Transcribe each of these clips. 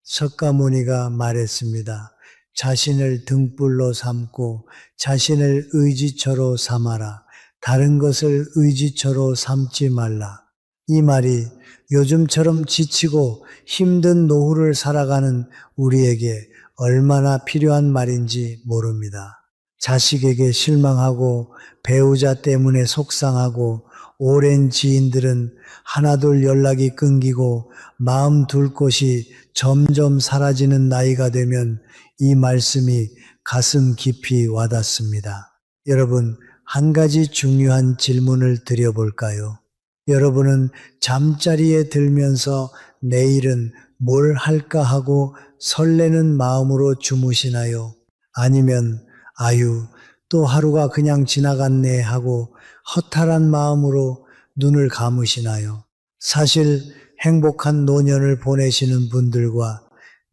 석가모니가 말했습니다. 자신을 등불로 삼고 자신을 의지처로 삼아라. 다른 것을 의지처로 삼지 말라. 이 말이 요즘처럼 지치고 힘든 노후를 살아가는 우리에게 얼마나 필요한 말인지 모릅니다. 자식에게 실망하고 배우자 때문에 속상하고 오랜 지인들은 하나둘 연락이 끊기고 마음 둘 곳이 점점 사라지는 나이가 되면 이 말씀이 가슴 깊이 와닿습니다. 여러분, 한 가지 중요한 질문을 드려볼까요? 여러분은 잠자리에 들면서 내일은 뭘 할까 하고 설레는 마음으로 주무시나요? 아니면 아유, 또 하루가 그냥 지나갔네 하고 허탈한 마음으로 눈을 감으시나요? 사실 행복한 노년을 보내시는 분들과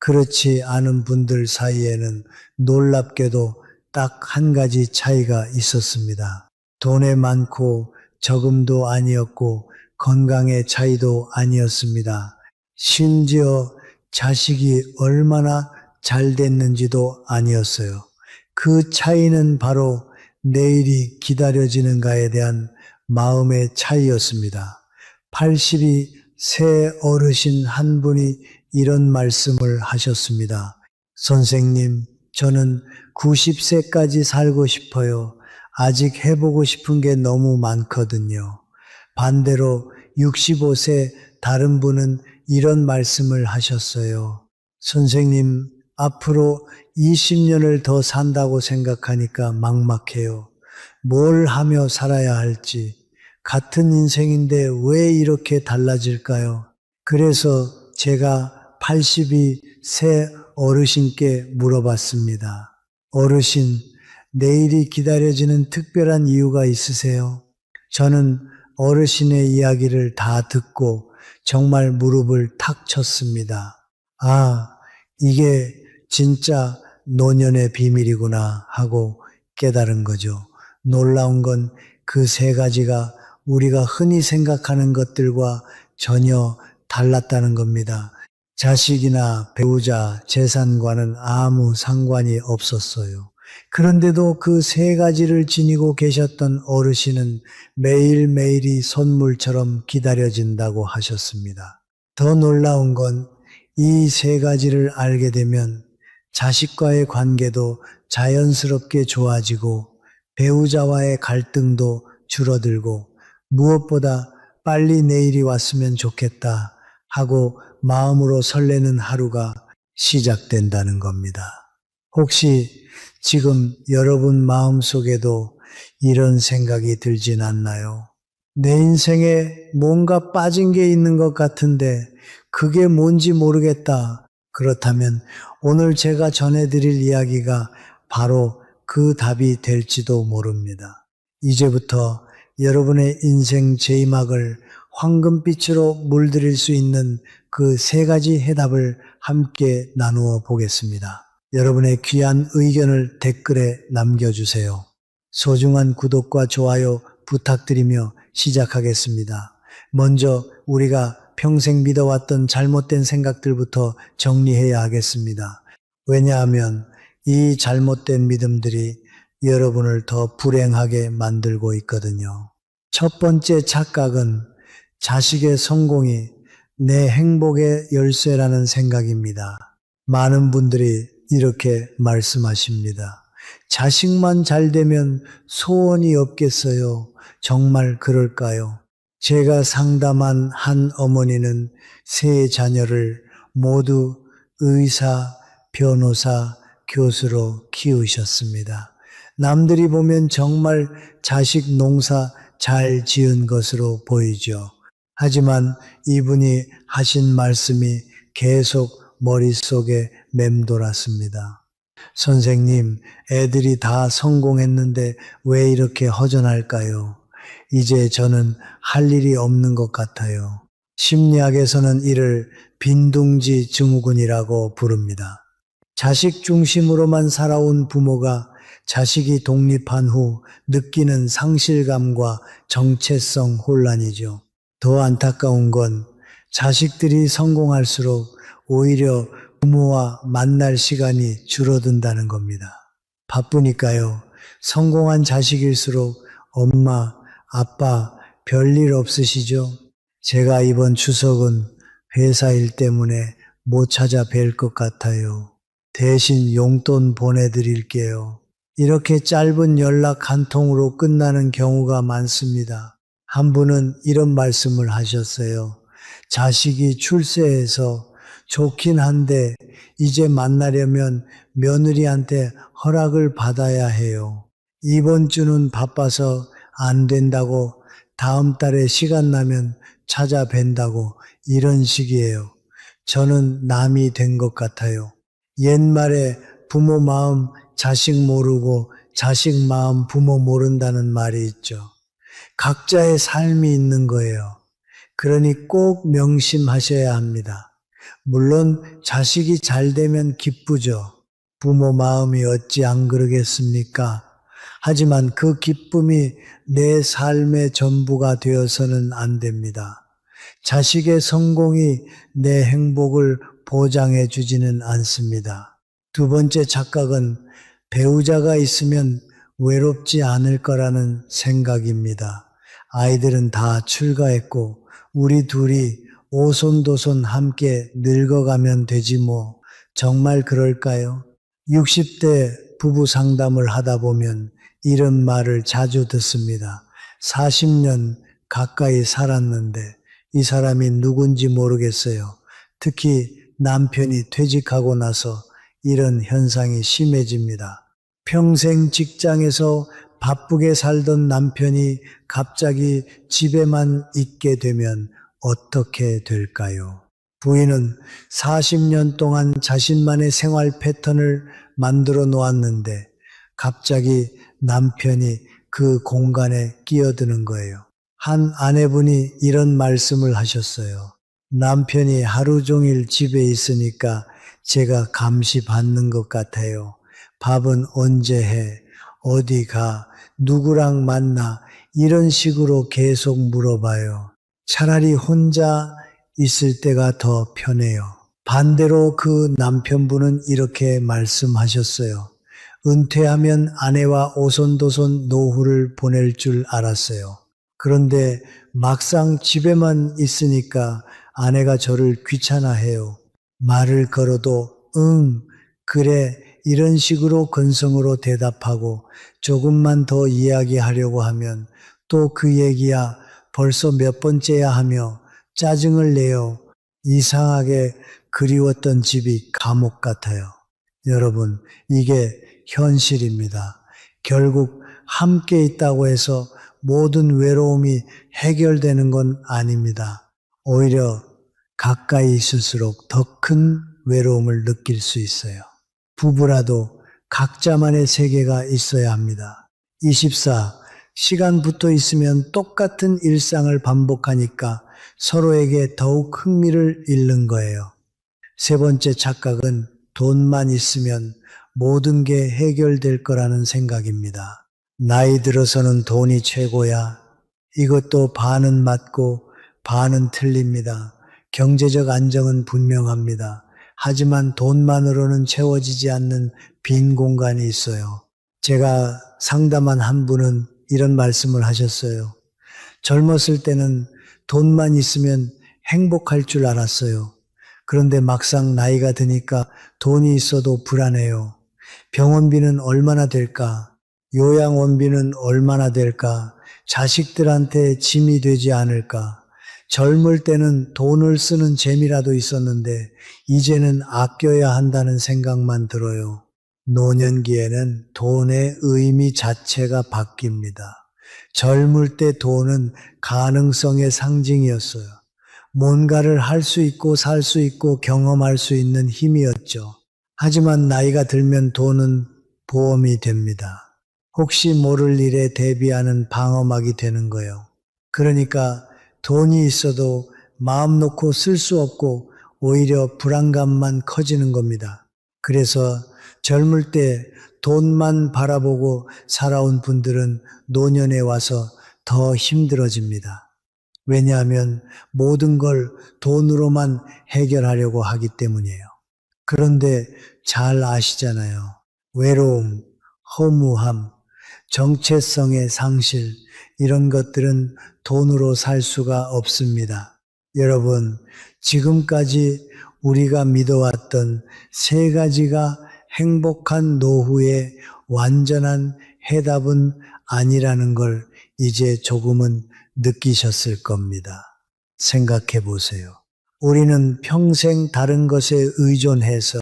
그렇지 않은 분들 사이에는 놀랍게도 딱 한 가지 차이가 있었습니다. 돈에 많고 적음도 아니었고 건강의 차이도 아니었습니다. 심지어 자식이 얼마나 잘 됐는지도 아니었어요. 그 차이는 바로 내일이 기다려지는가에 대한 마음의 차이였습니다. 80이 새 어르신 한 분이 이런 말씀을 하셨습니다. 선생님, 저는 90세까지 살고 싶어요. 아직 해보고 싶은 게 너무 많거든요. 반대로 65세 다른 분은 이런 말씀을 하셨어요. 선생님, 앞으로 20년을 더 산다고 생각하니까 막막해요. 뭘 하며 살아야 할지. 같은 인생인데 왜 이렇게 달라질까요? 그래서 제가 80이 새 어르신께 물어봤습니다. 어르신, 내일이 기다려지는 특별한 이유가 있으세요? 저는 어르신의 이야기를 다 듣고 정말 무릎을 탁 쳤습니다. 아, 이게 진짜 노년의 비밀이구나 하고 깨달은 거죠. 놀라운 건 그 세 가지가 우리가 흔히 생각하는 것들과 전혀 달랐다는 겁니다. 자식이나 배우자, 재산과는 아무 상관이 없었어요. 그런데도 그 세 가지를 지니고 계셨던 어르신은 매일매일이 선물처럼 기다려진다고 하셨습니다. 더 놀라운 건 이 세 가지를 알게 되면 자식과의 관계도 자연스럽게 좋아지고 배우자와의 갈등도 줄어들고 무엇보다 빨리 내일이 왔으면 좋겠다 하고 마음으로 설레는 하루가 시작된다는 겁니다. 혹시 지금 여러분 마음속에도 이런 생각이 들진 않나요? 내 인생에 뭔가 빠진 게 있는 것 같은데 그게 뭔지 모르겠다. 그렇다면 오늘 제가 전해드릴 이야기가 바로 그 답이 될지도 모릅니다. 이제부터 여러분의 인생 제이막을 황금빛으로 물들일 수 있는 그 세 가지 해답을 함께 나누어 보겠습니다. 여러분의 귀한 의견을 댓글에 남겨주세요. 소중한 구독과 좋아요 부탁드리며 시작하겠습니다. 먼저 우리가 평생 믿어왔던 잘못된 생각들부터 정리해야 하겠습니다. 왜냐하면 이 잘못된 믿음들이 여러분을 더 불행하게 만들고 있거든요. 첫 번째 착각은 자식의 성공이 내 행복의 열쇠라는 생각입니다. 많은 분들이 이렇게 말씀하십니다. 자식만 잘 되면 소원이 없겠어요. 정말 그럴까요? 제가 상담한 한 어머니는 세 자녀를 모두 의사, 변호사, 교수로 키우셨습니다. 남들이 보면 정말 자식 농사 잘 지은 것으로 보이죠. 하지만 이분이 하신 말씀이 계속 머릿속에 맴돌았습니다. 선생님, 애들이 다 성공했는데 왜 이렇게 허전할까요? 이제 저는 할 일이 없는 것 같아요. 심리학에서는 이를 빈둥지 증후군이라고 부릅니다. 자식 중심으로만 살아온 부모가 자식이 독립한 후 느끼는 상실감과 정체성 혼란이죠. 더 안타까운 건 자식들이 성공할수록 오히려 부모와 만날 시간이 줄어든다는 겁니다. 바쁘니까요. 성공한 자식일수록 엄마, 아빠 별일 없으시죠? 제가 이번 추석은 회사 일 때문에 못 찾아뵐 것 같아요. 대신 용돈 보내드릴게요. 이렇게 짧은 연락 한 통으로 끝나는 경우가 많습니다. 한 분은 이런 말씀을 하셨어요. 자식이 출세해서 좋긴 한데 이제 만나려면 며느리한테 허락을 받아야 해요. 이번 주는 바빠서 안 된다고 다음 달에 시간 나면 찾아뵌다고 이런 식이에요. 저는 남이 된 것 같아요. 옛말에 부모 마음 자식 모르고 자식 마음 부모 모른다는 말이 있죠. 각자의 삶이 있는 거예요. 그러니 꼭 명심하셔야 합니다. 물론 자식이 잘 되면 기쁘죠. 부모 마음이 어찌 안 그러겠습니까? 하지만 그 기쁨이 내 삶의 전부가 되어서는 안 됩니다. 자식의 성공이 내 행복을 보장해 주지는 않습니다. 두 번째 착각은 배우자가 있으면 외롭지 않을 거라는 생각입니다. 아이들은 다 출가했고 우리 둘이 오손도손 함께 늙어가면 되지 뭐. 정말 그럴까요? 60대 부부 상담을 하다 보면 이런 말을 자주 듣습니다. 40년 가까이 살았는데 이 사람이 누군지 모르겠어요. 특히 남편이 퇴직하고 나서 이런 현상이 심해집니다. 평생 직장에서 바쁘게 살던 남편이 갑자기 집에만 있게 되면 어떻게 될까요? 부인은 40년 동안 자신만의 생활 패턴을 만들어 놓았는데 갑자기 남편이 그 공간에 끼어드는 거예요. 한 아내분이 이런 말씀을 하셨어요. 남편이 하루 종일 집에 있으니까 제가 감시받는 것 같아요. 밥은 언제 해? 어디 가? 누구랑 만나? 이런 식으로 계속 물어봐요. 차라리 혼자 있을 때가 더 편해요. 반대로 그 남편분은 이렇게 말씀하셨어요. 은퇴하면 아내와 오손도손 노후를 보낼 줄 알았어요. 그런데 막상 집에만 있으니까 아내가 저를 귀찮아해요. 말을 걸어도 응, 그래, 이런 식으로 건성으로 대답하고 조금만 더 이야기하려고 하면 또 그 얘기야 벌써 몇 번째야 하며 짜증을 내요. 이상하게 그리웠던 집이 감옥 같아요. 여러분, 이게 현실입니다. 결국 함께 있다고 해서 모든 외로움이 해결되는 건 아닙니다. 오히려 가까이 있을수록 더 큰 외로움을 느낄 수 있어요. 부부라도 각자만의 세계가 있어야 합니다. 24. 시간 붙어 있으면 똑같은 일상을 반복하니까 서로에게 더욱 흥미를 잃는 거예요. 세 번째 착각은 돈만 있으면 모든 게 해결될 거라는 생각입니다. 나이 들어서는 돈이 최고야. 이것도 반은 맞고 반은 틀립니다. 경제적 안정은 분명합니다. 하지만 돈만으로는 채워지지 않는 빈 공간이 있어요. 제가 상담한 한 분은 이런 말씀을 하셨어요. 젊었을 때는 돈만 있으면 행복할 줄 알았어요. 그런데 막상 나이가 드니까 돈이 있어도 불안해요. 병원비는 얼마나 될까? 요양원비는 얼마나 될까? 자식들한테 짐이 되지 않을까? 젊을 때는 돈을 쓰는 재미라도 있었는데 이제는 아껴야 한다는 생각만 들어요. 노년기에는 돈의 의미 자체가 바뀝니다. 젊을 때 돈은 가능성의 상징이었어요. 뭔가를 할 수 있고 살 수 있고 경험할 수 있는 힘이었죠. 하지만 나이가 들면 돈은 보험이 됩니다. 혹시 모를 일에 대비하는 방어막이 되는 거예요. 그러니까 돈이 있어도 마음 놓고 쓸 수 없고 오히려 불안감만 커지는 겁니다. 그래서 젊을 때 돈만 바라보고 살아온 분들은 노년에 와서 더 힘들어집니다. 왜냐하면 모든 걸 돈으로만 해결하려고 하기 때문이에요. 그런데 잘 아시잖아요. 외로움, 허무함, 정체성의 상실, 이런 것들은 돈으로 살 수가 없습니다. 여러분, 지금까지 우리가 믿어왔던 세 가지가 행복한 노후의 완전한 해답은 아니라는 걸 이제 조금은 느끼셨을 겁니다. 생각해 보세요. 우리는 평생 다른 것에 의존해서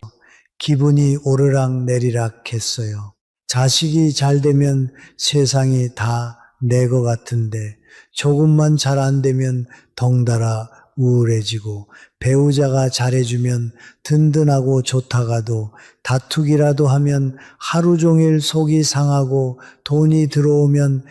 기분이 오르락 내리락 했어요. 자식이 잘 되면 세상이 다 내 것 같은데 조금만 잘 안 되면 덩달아 우울해지고, 배우자가 잘해주면 든든하고 좋다가도 다투기라도 하면 하루 종일 속이 상하고, 돈이 들어오면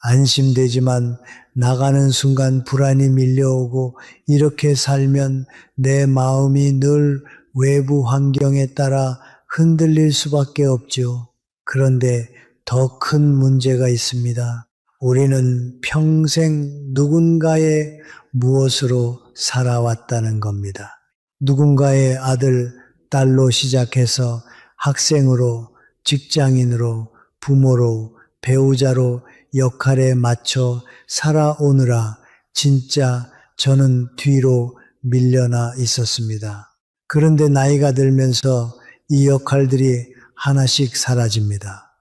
안심되지만 나가는 순간 불안이 밀려오고, 이렇게 살면 내 마음이 늘 외부 환경에 따라 흔들릴 수밖에 없죠. 그런데 더 큰 문제가 있습니다. 우리는 평생 누군가의 무엇으로 살아왔다는 겁니다. 누군가의 아들, 딸로 시작해서 학생으로, 직장인으로, 부모로, 배우자로 역할에 맞춰 살아오느라 진짜 저는 뒤로 밀려나 있었습니다. 그런데 나이가 들면서 이 역할들이 하나씩 사라집니다.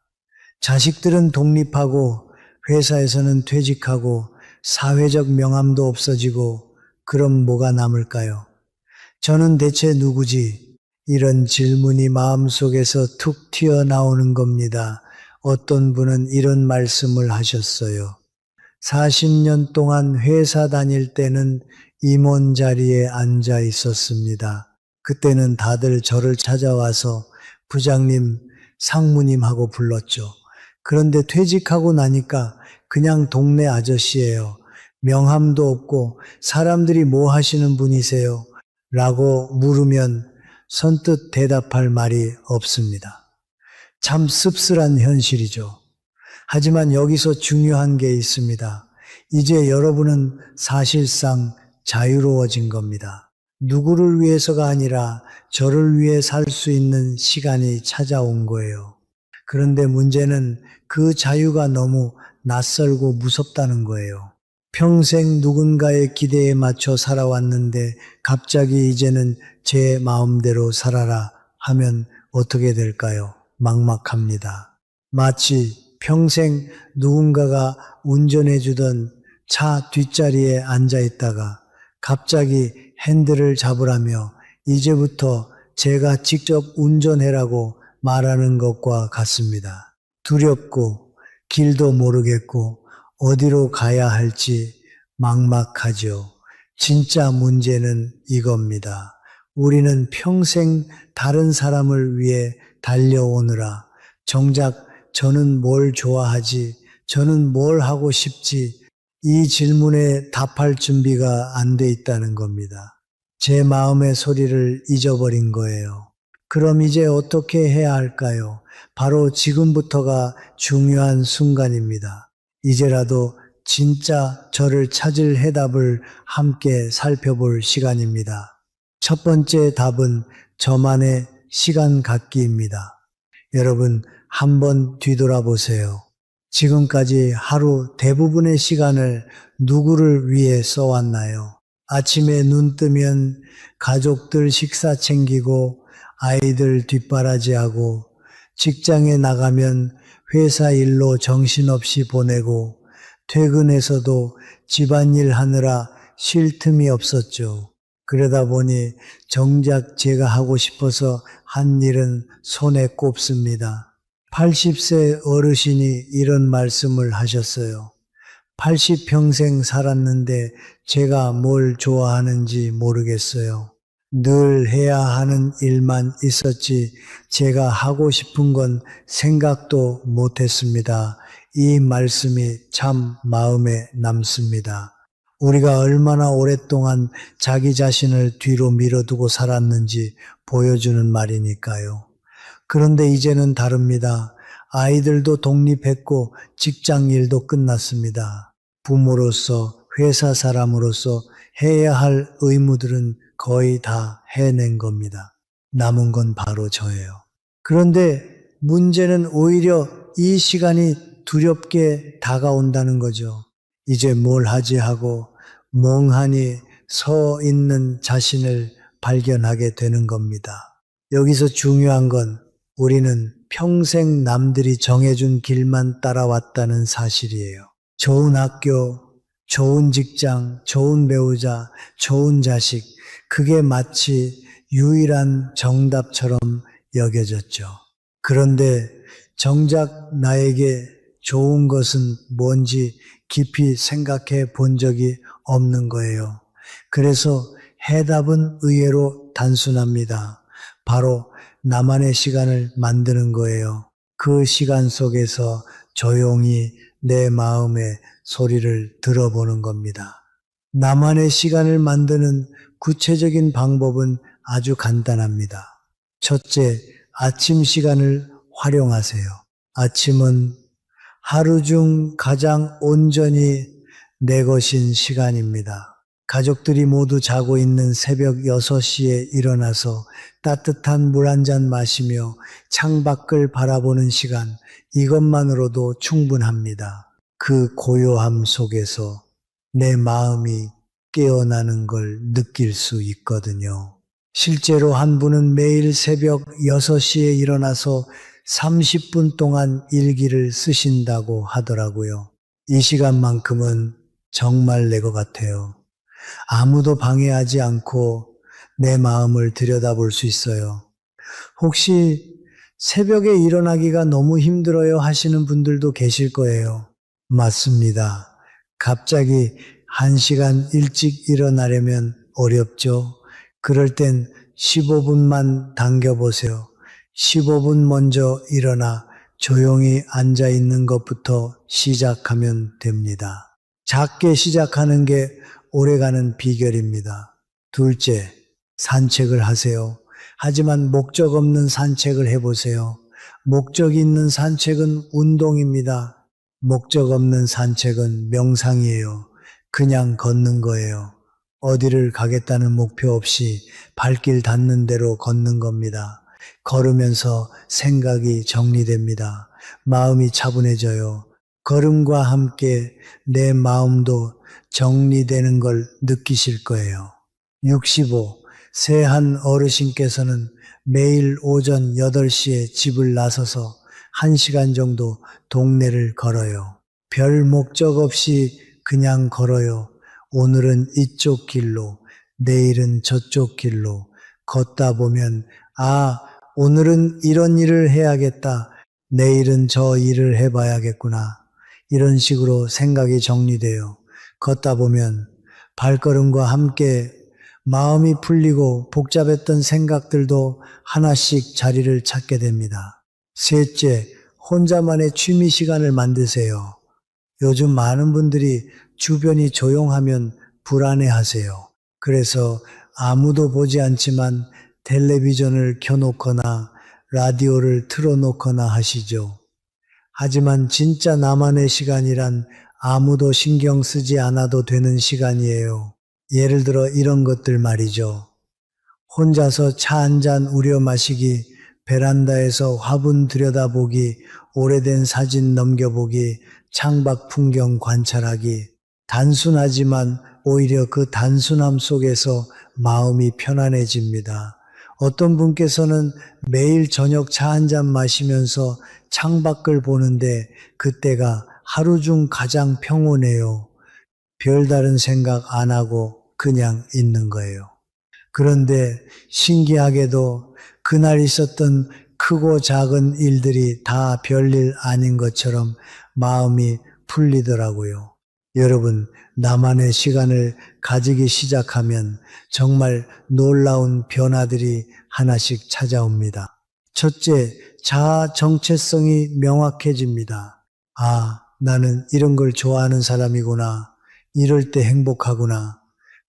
자식들은 독립하고, 회사에서는 퇴직하고, 사회적 명함도 없어지고, 그럼 뭐가 남을까요? 저는 대체 누구지? 이런 질문이 마음속에서 툭 튀어나오는 겁니다. 어떤 분은 이런 말씀을 하셨어요. 40년 동안 회사 다닐 때는 임원 자리에 앉아 있었습니다. 그때는 다들 저를 찾아와서 부장님, 상무님 하고 불렀죠. 그런데 퇴직하고 나니까 그냥 동네 아저씨예요. 명함도 없고 사람들이 뭐 하시는 분이세요? 라고 물으면 선뜻 대답할 말이 없습니다. 참 씁쓸한 현실이죠. 하지만 여기서 중요한 게 있습니다. 이제 여러분은 사실상 자유로워진 겁니다. 누구를 위해서가 아니라 저를 위해 살 수 있는 시간이 찾아온 거예요. 그런데 문제는 그 자유가 너무 낯설고 무섭다는 거예요. 평생 누군가의 기대에 맞춰 살아왔는데 갑자기 이제는 제 마음대로 살아라 하면 어떻게 될까요? 막막합니다. 마치 평생 누군가가 운전해 주던 차 뒷자리에 앉아 있다가 갑자기 핸들을 잡으라며 이제부터 제가 직접 운전해라고 말하는 것과 같습니다. 두렵고 길도 모르겠고 어디로 가야 할지 막막하죠. 진짜 문제는 이겁니다. 우리는 평생 다른 사람을 위해 달려오느라 정작 저는 뭘 좋아하지, 저는 뭘 하고 싶지, 이 질문에 답할 준비가 안 돼 있다는 겁니다. 제 마음의 소리를 잊어버린 거예요. 그럼 이제 어떻게 해야 할까요? 바로 지금부터가 중요한 순간입니다. 이제라도 진짜 저를 찾을 해답을 함께 살펴볼 시간입니다. 첫 번째 답은 저만의 시간 갖기입니다. 여러분, 한번 뒤돌아보세요. 지금까지 하루 대부분의 시간을 누구를 위해 써왔나요? 아침에 눈 뜨면 가족들 식사 챙기고 아이들 뒷바라지하고, 직장에 나가면 회사 일로 정신없이 보내고, 퇴근해서도 집안일 하느라 쉴 틈이 없었죠. 그러다 보니 정작 제가 하고 싶어서 한 일은 손에 꼽습니다. 80세 어르신이 이런 말씀을 하셨어요. 80평생 살았는데 제가 뭘 좋아하는지 모르겠어요. 늘 해야 하는 일만 있었지 제가 하고 싶은 건 생각도 못했습니다. 이 말씀이 참 마음에 남습니다. 우리가 얼마나 오랫동안 자기 자신을 뒤로 밀어두고 살았는지 보여주는 말이니까요. 그런데 이제는 다릅니다. 아이들도 독립했고 직장 일도 끝났습니다. 부모로서, 회사 사람으로서 해야 할 의무들은 거의 다 해낸 겁니다. 남은 건 바로 저예요. 그런데 문제는 오히려 이 시간이 두렵게 다가온다는 거죠. 이제 뭘 하지 하고 멍하니 서 있는 자신을 발견하게 되는 겁니다. 여기서 중요한 건 우리는 평생 남들이 정해준 길만 따라왔다는 사실이에요. 좋은 학교, 좋은 직장, 좋은 배우자, 좋은 자식, 그게 마치 유일한 정답처럼 여겨졌죠. 그런데 정작 나에게 좋은 것은 뭔지 깊이 생각해 본 적이 없는 거예요. 그래서 해답은 의외로 단순합니다. 바로 나만의 시간을 만드는 거예요. 그 시간 속에서 조용히 내 마음의 소리를 들어보는 겁니다. 나만의 시간을 만드는 구체적인 방법은 아주 간단합니다. 첫째, 아침 시간을 활용하세요. 아침은 하루 중 가장 온전히 내 것인 시간입니다. 가족들이 모두 자고 있는 새벽 6시에 일어나서 따뜻한 물 한 잔 마시며 창밖을 바라보는 시간, 이것만으로도 충분합니다. 그 고요함 속에서 내 마음이 깨어나는 걸 느낄 수 있거든요. 실제로 한 분은 매일 새벽 6시에 일어나서 30분 동안 일기를 쓰신다고 하더라고요. 이 시간만큼은 정말 내 것 같아요. 아무도 방해하지 않고 내 마음을 들여다볼 수 있어요. 혹시 새벽에 일어나기가 너무 힘들어요 하시는 분들도 계실 거예요. 맞습니다. 갑자기 1시간 일찍 일어나려면 어렵죠. 그럴 땐 15분만 당겨보세요. 15분 먼저 일어나 조용히 앉아 있는 것부터 시작하면 됩니다. 작게 시작하는 게 오래가는 비결입니다. 둘째, 산책을 하세요. 하지만 목적 없는 산책을 해보세요. 목적이 있는 산책은 운동입니다. 목적 없는 산책은 명상이에요. 그냥 걷는 거예요. 어디를 가겠다는 목표 없이 발길 닿는 대로 걷는 겁니다. 걸으면서 생각이 정리됩니다. 마음이 차분해져요. 걸음과 함께 내 마음도 정리되는 걸 느끼실 거예요. 65. 새한 어르신께서는 매일 오전 8시에 집을 나서서 1시간 정도 동네를 걸어요. 별 목적 없이 그냥 걸어요. 오늘은 이쪽 길로, 내일은 저쪽 길로 걷다 보면 오늘은 이런 일을 해야겠다. 내일은 저 일을 해봐야겠구나. 이런 식으로 생각이 정리돼요. 걷다 보면 발걸음과 함께 마음이 풀리고 복잡했던 생각들도 하나씩 자리를 찾게 됩니다. 셋째, 혼자만의 취미 시간을 만드세요. 요즘 많은 분들이 주변이 조용하면 불안해하세요. 그래서 아무도 보지 않지만 텔레비전을 켜놓거나 라디오를 틀어놓거나 하시죠. 하지만 진짜 나만의 시간이란 아무도 신경 쓰지 않아도 되는 시간이에요. 예를 들어 이런 것들 말이죠. 혼자서 차 한 잔 우려 마시기, 베란다에서 화분 들여다보기, 오래된 사진 넘겨보기, 창밖 풍경 관찰하기. 단순하지만 오히려 그 단순함 속에서 마음이 편안해집니다. 어떤 분께서는 매일 저녁 차 한 잔 마시면서 창밖을 보는데 그때가 하루 중 가장 평온해요. 별다른 생각 안 하고 그냥 있는 거예요. 그런데 신기하게도 그날 있었던 크고 작은 일들이 다 별일 아닌 것처럼 마음이 풀리더라고요. 여러분, 나만의 시간을 가지기 시작하면 정말 놀라운 변화들이 하나씩 찾아옵니다. 첫째, 자아 정체성이 명확해집니다. 나는 이런 걸 좋아하는 사람이구나. 이럴 때 행복하구나.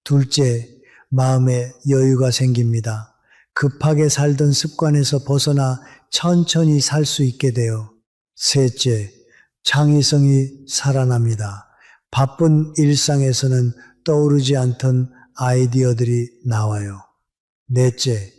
둘째, 마음에 여유가 생깁니다. 급하게 살던 습관에서 벗어나 천천히 살 수 있게 돼요. 셋째, 창의성이 살아납니다. 바쁜 일상에서는 떠오르지 않던 아이디어들이 나와요. 넷째,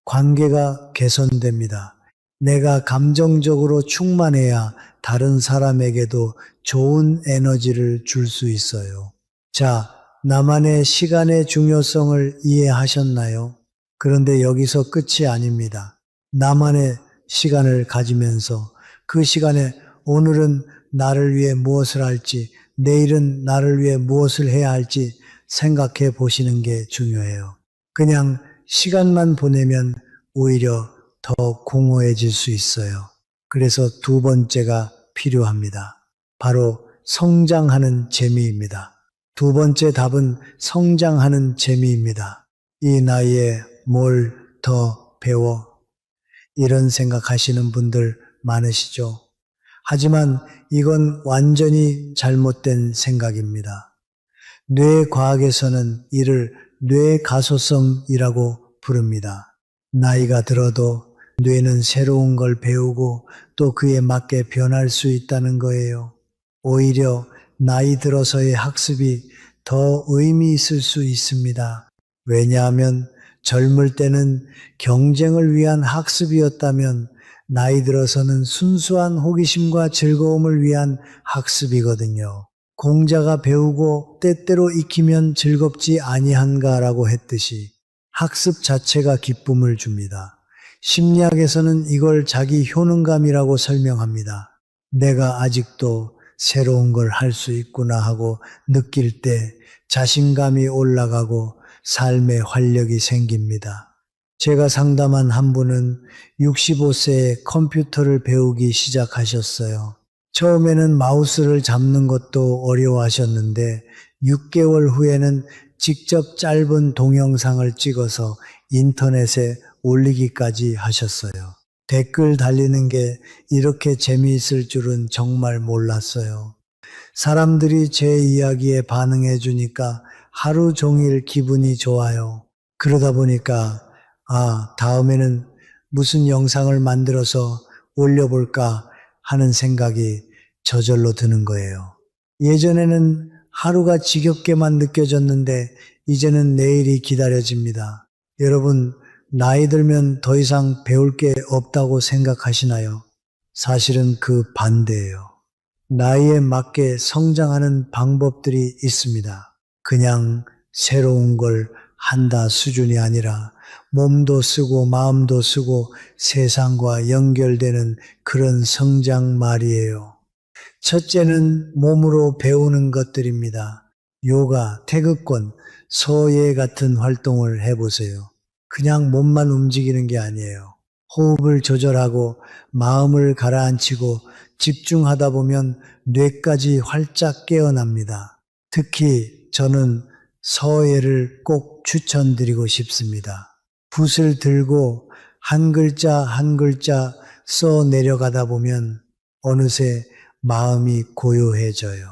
관계가 개선됩니다. 내가 감정적으로 충만해야 다른 사람에게도 좋은 에너지를 줄 수 있어요. 자, 나만의 시간의 중요성을 이해하셨나요? 그런데 여기서 끝이 아닙니다. 나만의 시간을 가지면서 그 시간에 오늘은 나를 위해 무엇을 할지, 내일은 나를 위해 무엇을 해야 할지 생각해 보시는 게 중요해요. 그냥 시간만 보내면 오히려 더 공허해질 수 있어요. 그래서 두 번째가 필요합니다. 바로 성장하는 재미입니다. 두 번째 답은 성장하는 재미입니다. 이 나이에 뭘 더 배워? 이런 생각하시는 분들 많으시죠? 하지만 이건 완전히 잘못된 생각입니다. 뇌과학에서는 이를 뇌가소성이라고 부릅니다. 나이가 들어도 뇌는 새로운 걸 배우고 또 그에 맞게 변할 수 있다는 거예요. 오히려 나이 들어서의 학습이 더 의미 있을 수 있습니다. 왜냐하면 젊을 때는 경쟁을 위한 학습이었다면 나이 들어서는 순수한 호기심과 즐거움을 위한 학습이거든요. 공자가 배우고 때때로 익히면 즐겁지 아니한가라고 했듯이 학습 자체가 기쁨을 줍니다. 심리학에서는 이걸 자기 효능감이라고 설명합니다. 내가 아직도 새로운 걸 할 수 있구나 하고 느낄 때 자신감이 올라가고 삶의 활력이 생깁니다. 제가 상담한 한 분은 65세에 컴퓨터를 배우기 시작하셨어요. 처음에는 마우스를 잡는 것도 어려워하셨는데 6개월 후에는 직접 짧은 동영상을 찍어서 인터넷에 올리기까지 하셨어요. 댓글 달리는 게 이렇게 재미있을 줄은 정말 몰랐어요. 사람들이 제 이야기에 반응해 주니까 하루 종일 기분이 좋아요. 그러다 보니까 다음에는 무슨 영상을 만들어서 올려볼까 하는 생각이 저절로 드는 거예요. 예전에는 하루가 지겹게만 느껴졌는데 이제는 내일이 기다려집니다. 여러분, 나이 들면 더 이상 배울 게 없다고 생각하시나요? 사실은 그 반대예요. 나이에 맞게 성장하는 방법들이 있습니다. 그냥 새로운 걸 한다 수준이 아니라 몸도 쓰고 마음도 쓰고 세상과 연결되는 그런 성장 말이에요. 첫째는 몸으로 배우는 것들입니다. 요가, 태극권, 서예 같은 활동을 해보세요. 그냥 몸만 움직이는 게 아니에요. 호흡을 조절하고 마음을 가라앉히고 집중하다 보면 뇌까지 활짝 깨어납니다. 특히 저는 서예를 꼭 추천드리고 싶습니다. 붓을 들고 한 글자 한 글자 써 내려가다 보면 어느새 마음이 고요해져요.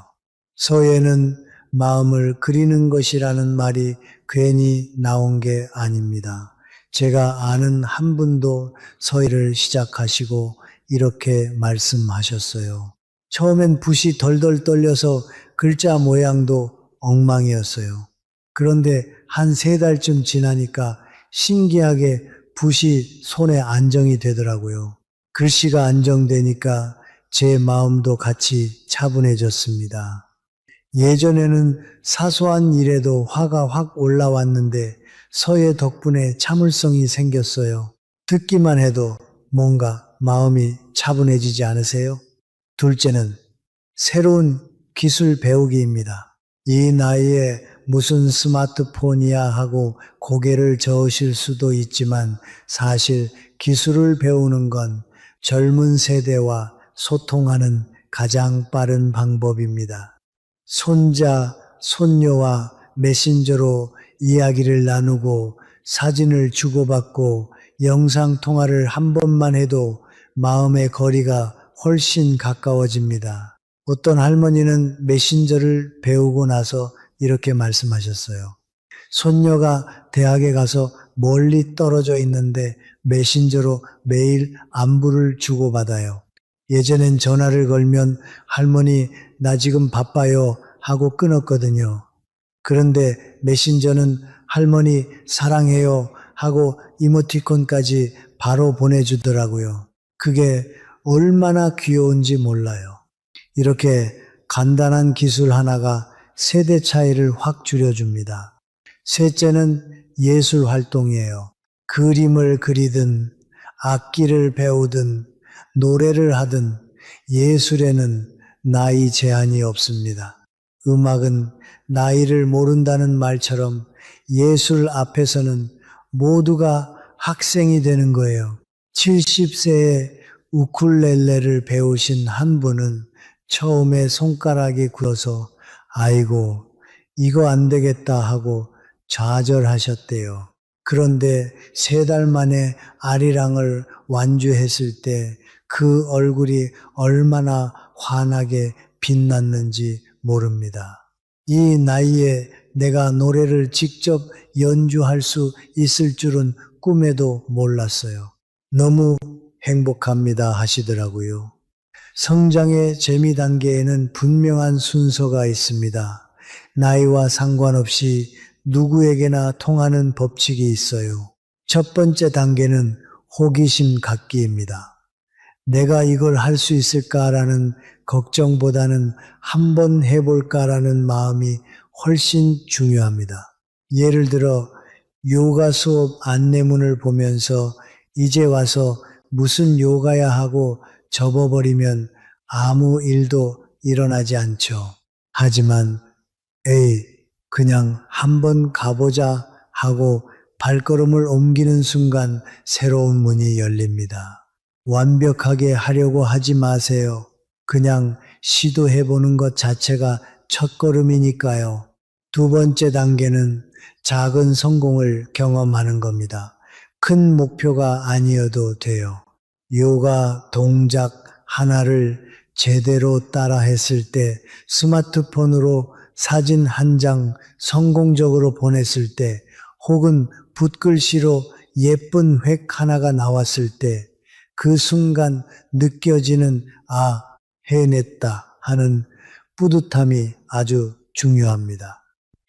서예는 마음을 그리는 것이라는 말이 괜히 나온 게 아닙니다. 제가 아는 한 분도 서예를 시작하시고 이렇게 말씀하셨어요. 처음엔 붓이 덜덜 떨려서 글자 모양도 엉망이었어요. 그런데 한 3달쯤 지나니까 신기하게 붓이 손에 안정이 되더라고요. 글씨가 안정되니까 제 마음도 같이 차분해졌습니다. 예전에는 사소한 일에도 화가 확 올라왔는데 서예 덕분에 참을성이 생겼어요. 듣기만 해도 뭔가 마음이 차분해지지 않으세요? 둘째는 새로운 기술 배우기입니다. 이 나이에 무슨 스마트폰이야 하고 고개를 저으실 수도 있지만 사실 기술을 배우는 건 젊은 세대와 소통하는 가장 빠른 방법입니다. 손자, 손녀와 메신저로 이야기를 나누고 사진을 주고받고 영상통화를 한 번만 해도 마음의 거리가 훨씬 가까워집니다. 어떤 할머니는 메신저를 배우고 나서 이렇게 말씀하셨어요. 손녀가 대학에 가서 멀리 떨어져 있는데 메신저로 매일 안부를 주고받아요. 예전엔 전화를 걸면 할머니 나 지금 바빠요 하고 끊었거든요. 그런데 메신저는 할머니 사랑해요 하고 이모티콘까지 바로 보내주더라고요. 그게 얼마나 귀여운지 몰라요. 이렇게 간단한 기술 하나가 세대 차이를 확 줄여줍니다. 셋째는 예술 활동이에요. 그림을 그리든 악기를 배우든 노래를 하든 예술에는 나이 제한이 없습니다. 음악은 나이를 모른다는 말처럼 예술 앞에서는 모두가 학생이 되는 거예요. 70세에 우쿨렐레를 배우신 한 분은 처음에 손가락이 굳어서 아이고 이거 안 되겠다 하고 좌절하셨대요. 그런데 3달 만에 아리랑을 완주했을 때 그 얼굴이 얼마나 환하게 빛났는지 모릅니다. 이 나이에 내가 노래를 직접 연주할 수 있을 줄은 꿈에도 몰랐어요. 너무 행복합니다 하시더라고요. 성장의 재미 단계에는 분명한 순서가 있습니다. 나이와 상관없이 누구에게나 통하는 법칙이 있어요. 첫 번째 단계는 호기심 갖기입니다. 내가 이걸 할 수 있을까라는 걱정보다는 한번 해볼까라는 마음이 훨씬 중요합니다. 예를 들어 요가 수업 안내문을 보면서 이제 와서 무슨 요가야 하고 접어버리면 아무 일도 일어나지 않죠. 하지만 에이 그냥 한번 가보자 하고 발걸음을 옮기는 순간 새로운 문이 열립니다. 완벽하게 하려고 하지 마세요. 그냥 시도해보는 것 자체가 첫걸음이니까요. 두 번째 단계는 작은 성공을 경험하는 겁니다. 큰 목표가 아니어도 돼요. 요가 동작 하나를 제대로 따라 했을 때, 스마트폰으로 사진 한 장 성공적으로 보냈을 때, 혹은 붓글씨로 예쁜 획 하나가 나왔을 때, 그 순간 느껴지는 해냈다 하는 뿌듯함이 아주 중요합니다.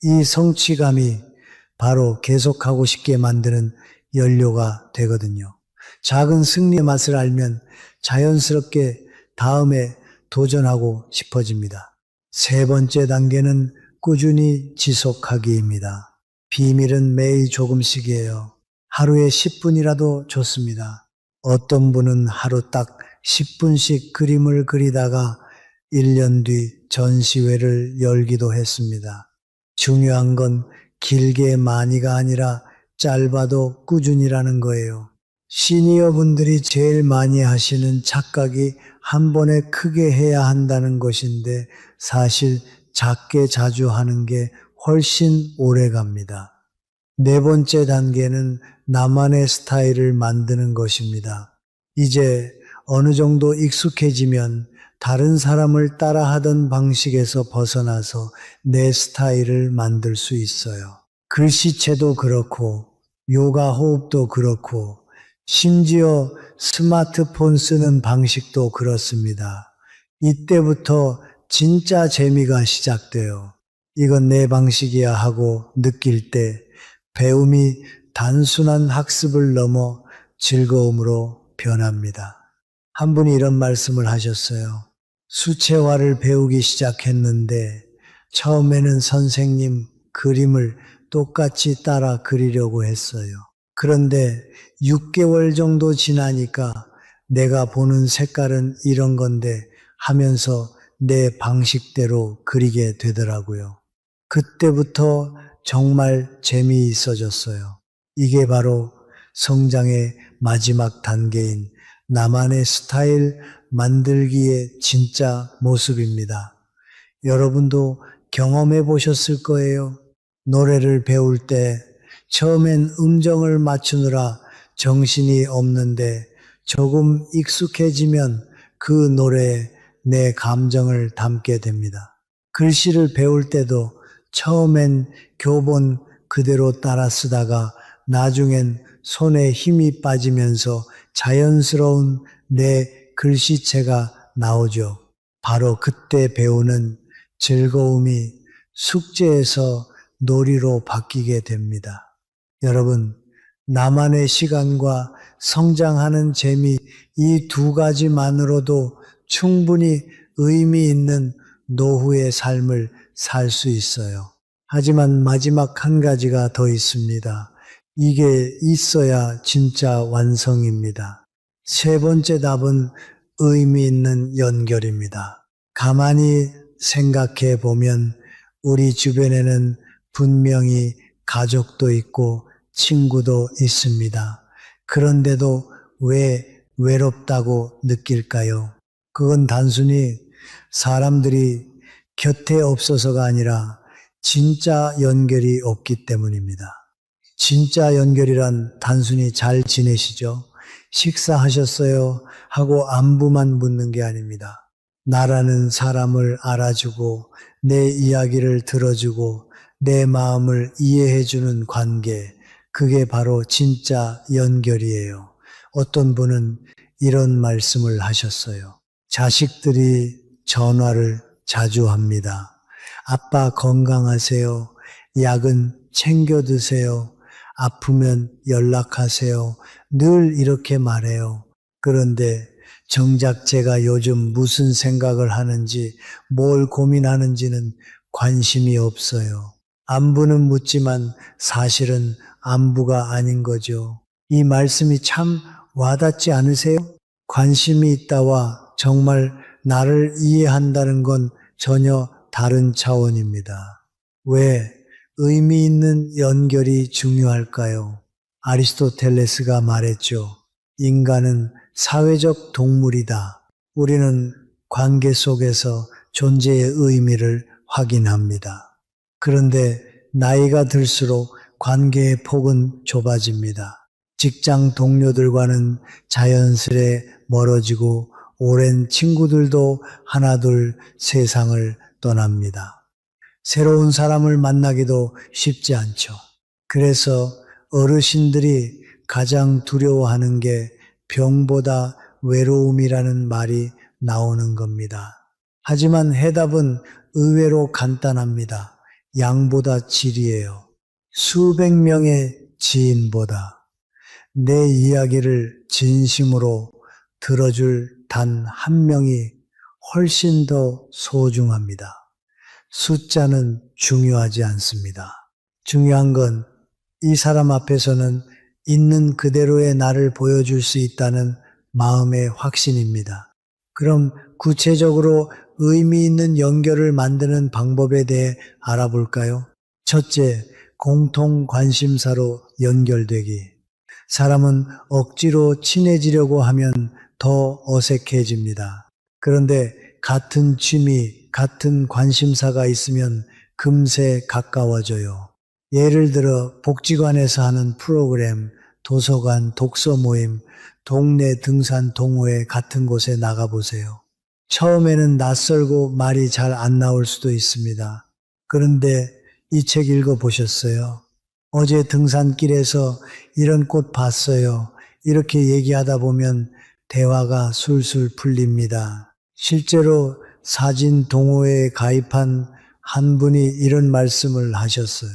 이 성취감이 바로 계속하고 싶게 만드는 연료가 되거든요. 작은 승리의 맛을 알면 자연스럽게 다음에 도전하고 싶어집니다. 세 번째 단계는 꾸준히 지속하기입니다. 비밀은 매일 조금씩이에요. 하루에 10분이라도 좋습니다. 어떤 분은 하루 딱 10분씩 그림을 그리다가 1년 뒤 전시회를 열기도 했습니다. 중요한 건 길게 많이가 아니라 짧아도 꾸준이라는 거예요. 시니어 분들이 제일 많이 하시는 착각이 한 번에 크게 해야 한다는 것인데 사실 작게 자주 하는 게 훨씬 오래 갑니다. 네 번째 단계는 나만의 스타일을 만드는 것입니다. 이제 어느 정도 익숙해지면 다른 사람을 따라하던 방식에서 벗어나서 내 스타일을 만들 수 있어요. 글씨체도 그렇고, 요가 호흡도 그렇고, 심지어 스마트폰 쓰는 방식도 그렇습니다. 이때부터 진짜 재미가 시작돼요. 이건 내 방식이야 하고 느낄 때 배움이 단순한 학습을 넘어 즐거움으로 변합니다. 한 분이 이런 말씀을 하셨어요. 수채화를 배우기 시작했는데 처음에는 선생님 그림을 똑같이 따라 그리려고 했어요. 그런데 6개월 정도 지나니까 내가 보는 색깔은 이런 건데 하면서 내 방식대로 그리게 되더라고요. 그때부터 정말 재미있어졌어요. 이게 바로 성장의 마지막 단계인 나만의 스타일 만들기의 진짜 모습입니다. 여러분도 경험해 보셨을 거예요. 노래를 배울 때 처음엔 음정을 맞추느라 정신이 없는데 조금 익숙해지면 그 노래에 내 감정을 담게 됩니다. 글씨를 배울 때도 처음엔 교본 그대로 따라 쓰다가 나중엔 손에 힘이 빠지면서 자연스러운 내 글씨체가 나오죠. 바로 그때 배우는 즐거움이 숙제에서 놀이로 바뀌게 됩니다. 여러분, 나만의 시간과 성장하는 재미, 이 두 가지만으로도 충분히 의미 있는 노후의 삶을 살 수 있어요. 하지만 마지막 한 가지가 더 있습니다. 이게 있어야 진짜 완성입니다. 세 번째 답은 의미 있는 연결입니다. 가만히 생각해 보면 우리 주변에는 분명히 가족도 있고 친구도 있습니다. 그런데도 왜 외롭다고 느낄까요? 그건 단순히 사람들이 곁에 없어서가 아니라 진짜 연결이 없기 때문입니다. 진짜 연결이란 단순히 잘 지내시죠? 식사하셨어요? 하고 안부만 묻는 게 아닙니다. 나라는 사람을 알아주고 내 이야기를 들어주고 내 마음을 이해해주는 관계, 그게 바로 진짜 연결이에요. 어떤 분은 이런 말씀을 하셨어요. 자식들이 전화를 자주 합니다. 아빠 건강하세요. 약은 챙겨 드세요. 아프면 연락하세요. 늘 이렇게 말해요. 그런데 정작 제가 요즘 무슨 생각을 하는지, 뭘 고민하는지는 관심이 없어요. 안부는 묻지만 사실은 안부가 아닌 거죠. 이 말씀이 참 와닿지 않으세요? 관심이 있다와 정말 나를 이해한다는 건 전혀 다른 차원입니다. 왜 의미 있는 연결이 중요할까요? 아리스토텔레스가 말했죠. 인간은 사회적 동물이다. 우리는 관계 속에서 존재의 의미를 확인합니다. 그런데 나이가 들수록 관계의 폭은 좁아집니다. 직장 동료들과는 자연스레 멀어지고 오랜 친구들도 하나둘 세상을 떠납니다. 새로운 사람을 만나기도 쉽지 않죠. 그래서 어르신들이 가장 두려워하는 게 병보다 외로움이라는 말이 나오는 겁니다. 하지만 해답은 의외로 간단합니다. 양보다 질이에요. 수백 명의 지인보다 내 이야기를 진심으로 들어줄 단 한 명이 훨씬 더 소중합니다. 숫자는 중요하지 않습니다. 중요한 건 이 사람 앞에서는 있는 그대로의 나를 보여줄 수 있다는 마음의 확신입니다. 그럼 구체적으로 의미 있는 연결을 만드는 방법에 대해 알아볼까요? 첫째, 공통 관심사로 연결되기. 사람은 억지로 친해지려고 하면 더 어색해집니다. 그런데 같은 취미, 같은 관심사가 있으면 금세 가까워져요. 예를 들어 복지관에서 하는 프로그램, 도서관, 독서 모임, 동네 등산 동호회 같은 곳에 나가보세요. 처음에는 낯설고 말이 잘 안 나올 수도 있습니다. 그런데 이 책 읽어보셨어요? 어제 등산길에서 이런 꽃 봤어요. 이렇게 얘기하다 보면 대화가 술술 풀립니다. 실제로 사진 동호회에 가입한 한 분이 이런 말씀을 하셨어요.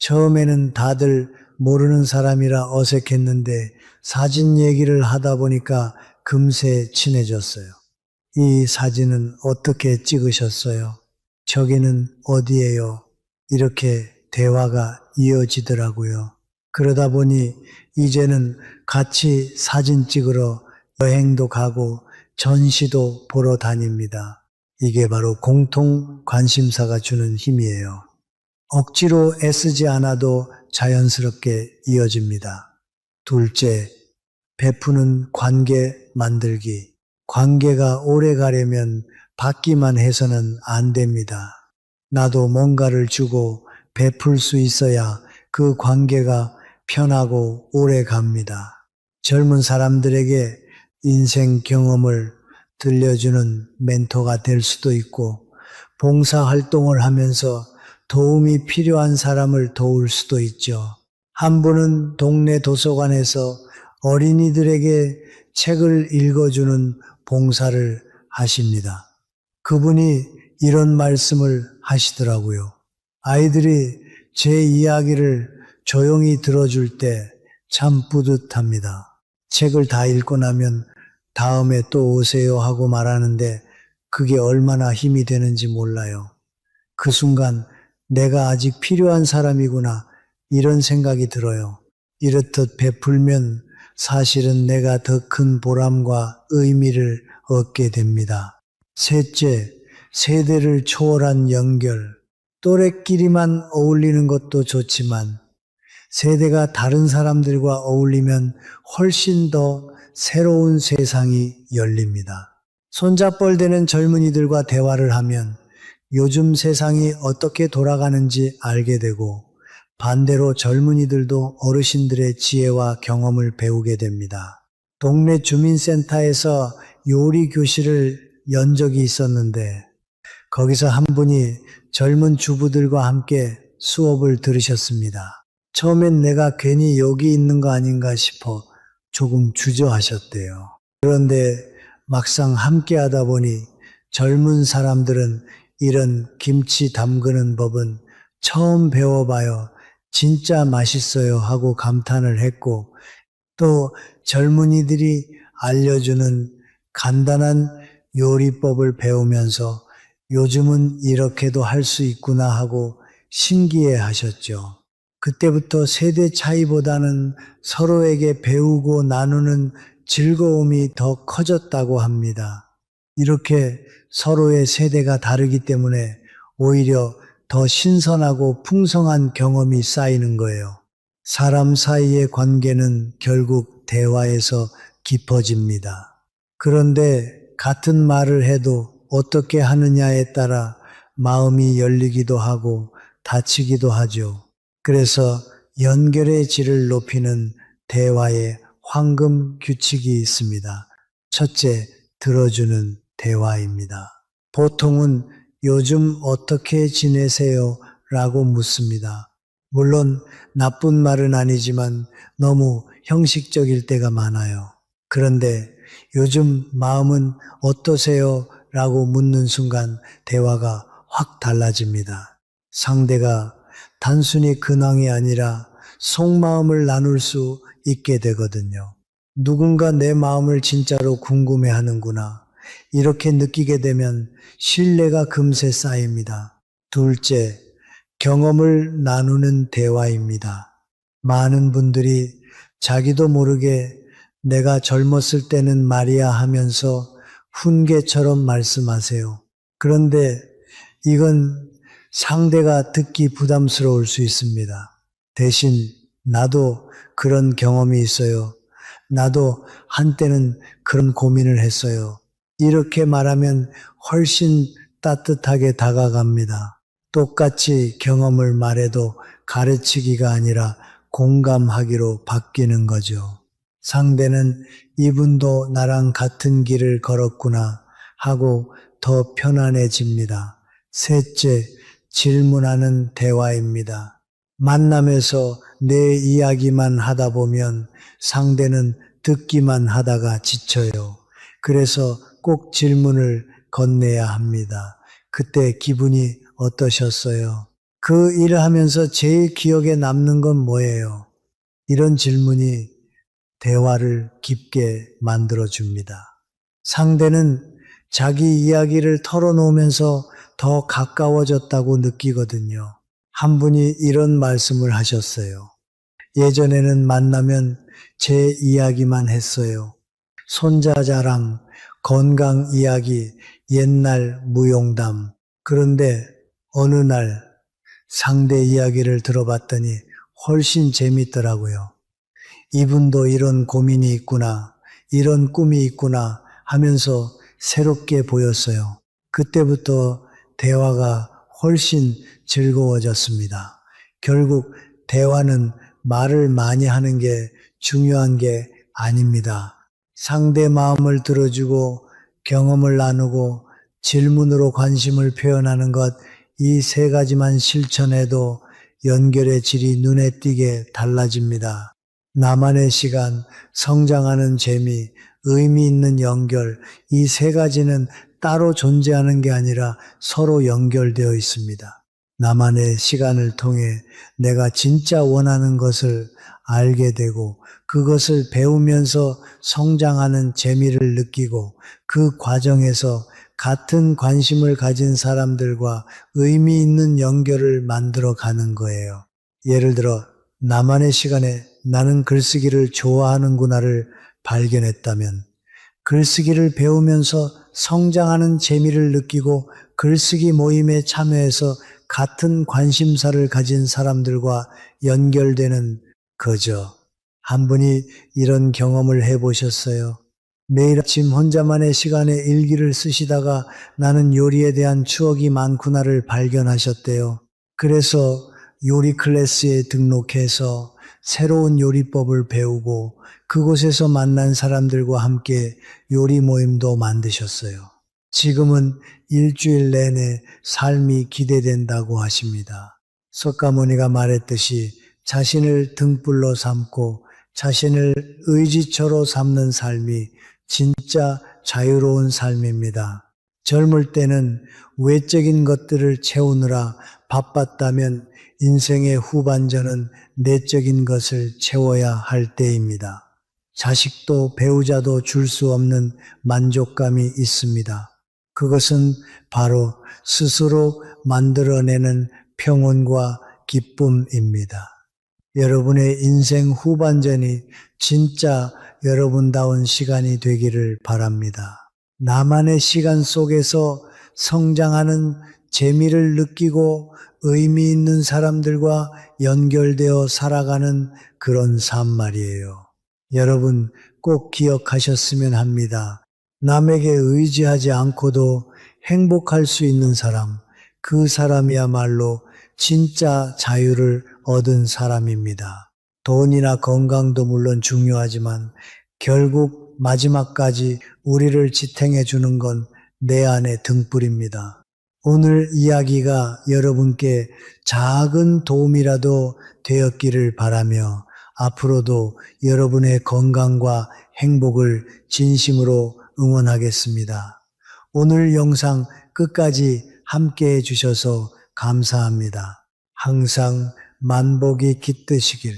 처음에는 다들 모르는 사람이라 어색했는데 사진 얘기를 하다 보니까 금세 친해졌어요. 이 사진은 어떻게 찍으셨어요? 저기는 어디예요? 이렇게 대화가 이어지더라고요. 그러다 보니 이제는 같이 사진 찍으러 여행도 가고 전시도 보러 다닙니다. 이게 바로 공통 관심사가 주는 힘이에요. 억지로 애쓰지 않아도 자연스럽게 이어집니다. 둘째, 베푸는 관계 만들기. 관계가 오래 가려면 받기만 해서는 안 됩니다. 나도 뭔가를 주고 베풀 수 있어야 그 관계가 편하고 오래 갑니다. 젊은 사람들에게 인생 경험을 들려주는 멘토가 될 수도 있고, 봉사활동을 하면서 도움이 필요한 사람을 도울 수도 있죠. 한 분은 동네 도서관에서 어린이들에게 책을 읽어주는 봉사를 하십니다. 그분이 이런 말씀을 하시더라고요. 아이들이 제 이야기를 조용히 들어줄 때 참 뿌듯합니다. 책을 다 읽고 나면 다음에 또 오세요 하고 말하는데 그게 얼마나 힘이 되는지 몰라요. 그 순간 내가 아직 필요한 사람이구나 이런 생각이 들어요. 이렇듯 베풀면 사실은 내가 더 큰 보람과 의미를 얻게 됩니다. 셋째, 세대를 초월한 연결. 또래끼리만 어울리는 것도 좋지만 세대가 다른 사람들과 어울리면 훨씬 더 새로운 세상이 열립니다. 손잡벌되는 젊은이들과 대화를 하면 요즘 세상이 어떻게 돌아가는지 알게 되고 반대로 젊은이들도 어르신들의 지혜와 경험을 배우게 됩니다. 동네 주민센터에서 요리 교실을 연 적이 있었는데 거기서 한 분이 젊은 주부들과 함께 수업을 들으셨습니다. 처음엔 내가 괜히 여기 있는 거 아닌가 싶어 조금 주저하셨대요. 그런데 막상 함께 하다 보니 젊은 사람들은 이런 김치 담그는 법은 처음 배워봐요. 진짜 맛있어요 하고 감탄을 했고 또 젊은이들이 알려주는 간단한 요리법을 배우면서 요즘은 이렇게도 할 수 있구나 하고 신기해 하셨죠. 그때부터 세대 차이보다는 서로에게 배우고 나누는 즐거움이 더 커졌다고 합니다. 이렇게 서로의 세대가 다르기 때문에 오히려 더 신선하고 풍성한 경험이 쌓이는 거예요. 사람 사이의 관계는 결국 대화에서 깊어집니다. 그런데 같은 말을 해도 어떻게 하느냐에 따라 마음이 열리기도 하고 다치기도 하죠. 그래서 연결의 질을 높이는 대화의 황금 규칙이 있습니다. 첫째, 들어주는 대화입니다. 보통은 요즘 어떻게 지내세요? 라고 묻습니다. 물론 나쁜 말은 아니지만 너무 형식적일 때가 많아요. 그런데 요즘 마음은 어떠세요? 라고 묻는 순간 대화가 확 달라집니다. 상대가 단순히 근황이 아니라 속마음을 나눌 수 있게 되거든요. 누군가 내 마음을 진짜로 궁금해 하는구나. 이렇게 느끼게 되면 신뢰가 금세 쌓입니다. 둘째, 경험을 나누는 대화입니다. 많은 분들이 자기도 모르게 내가 젊었을 때는 말이야 하면서 훈계처럼 말씀하세요. 그런데 이건 상대가 듣기 부담스러울 수 있습니다. 대신 나도 그런 경험이 있어요. 나도 한때는 그런 고민을 했어요. 이렇게 말하면 훨씬 따뜻하게 다가갑니다. 똑같이 경험을 말해도 가르치기가 아니라 공감하기로 바뀌는 거죠. 상대는 이분도 나랑 같은 길을 걸었구나 하고 더 편안해집니다. 셋째, 질문하는 대화입니다. 만남에서 내 이야기만 하다 보면 상대는 듣기만 하다가 지쳐요. 그래서 꼭 질문을 건네야 합니다. 그때 기분이 어떠셨어요? 그 일을 하면서 제일 기억에 남는 건 뭐예요? 이런 질문이 대화를 깊게 만들어줍니다. 상대는 자기 이야기를 털어놓으면서 더 가까워졌다고 느끼거든요. 한 분이 이런 말씀을 하셨어요. 예전에는 만나면 제 이야기만 했어요. 손자 자랑, 건강 이야기, 옛날 무용담. 그런데 어느 날 상대 이야기를 들어봤더니 훨씬 재밌더라고요. 이분도 이런 고민이 있구나, 이런 꿈이 있구나 하면서 새롭게 보였어요. 그때부터 대화가 훨씬 즐거워졌습니다. 결국 대화는 말을 많이 하는 게 중요한 게 아닙니다. 상대 마음을 들어주고 경험을 나누고 질문으로 관심을 표현하는 것, 이 세 가지만 실천해도 연결의 질이 눈에 띄게 달라집니다. 나만의 시간, 성장하는 재미, 의미 있는 연결, 이 세 가지는 따로 존재하는 게 아니라 서로 연결되어 있습니다. 나만의 시간을 통해 내가 진짜 원하는 것을 알게 되고 그것을 배우면서 성장하는 재미를 느끼고 그 과정에서 같은 관심을 가진 사람들과 의미 있는 연결을 만들어 가는 거예요. 예를 들어 나만의 시간에 나는 글쓰기를 좋아하는구나를 발견했다면 글쓰기를 배우면서 성장하는 재미를 느끼고 글쓰기 모임에 참여해서 같은 관심사를 가진 사람들과 연결되는 거죠. 한 분이 이런 경험을 해보셨어요. 매일 아침 혼자만의 시간에 일기를 쓰시다가 나는 요리에 대한 추억이 많구나를 발견하셨대요. 그래서 요리 클래스에 등록해서 새로운 요리법을 배우고 그곳에서 만난 사람들과 함께 요리 모임도 만드셨어요. 지금은 일주일 내내 삶이 기대된다고 하십니다. 석가모니가 말했듯이 자신을 등불로 삼고 자신을 의지처로 삼는 삶이 진짜 자유로운 삶입니다. 젊을 때는 외적인 것들을 채우느라 바빴다면 인생의 후반전은 내적인 것을 채워야 할 때입니다. 자식도 배우자도 줄 수 없는 만족감이 있습니다. 그것은 바로 스스로 만들어내는 평온과 기쁨입니다. 여러분의 인생 후반전이 진짜 여러분다운 시간이 되기를 바랍니다. 나만의 시간 속에서 성장하는 재미를 느끼고 의미 있는 사람들과 연결되어 살아가는 그런 삶 말이에요. 여러분 꼭 기억하셨으면 합니다. 남에게 의지하지 않고도 행복할 수 있는 사람, 그 사람이야말로 진짜 자유를 얻은 사람입니다. 돈이나 건강도 물론 중요하지만 결국 마지막까지 우리를 지탱해 주는 건 내 안의 등불입니다. 오늘 이야기가 여러분께 작은 도움이라도 되었기를 바라며 앞으로도 여러분의 건강과 행복을 진심으로 응원하겠습니다. 오늘 영상 끝까지 함께 해주셔서 감사합니다. 항상 만복이 깃드시길.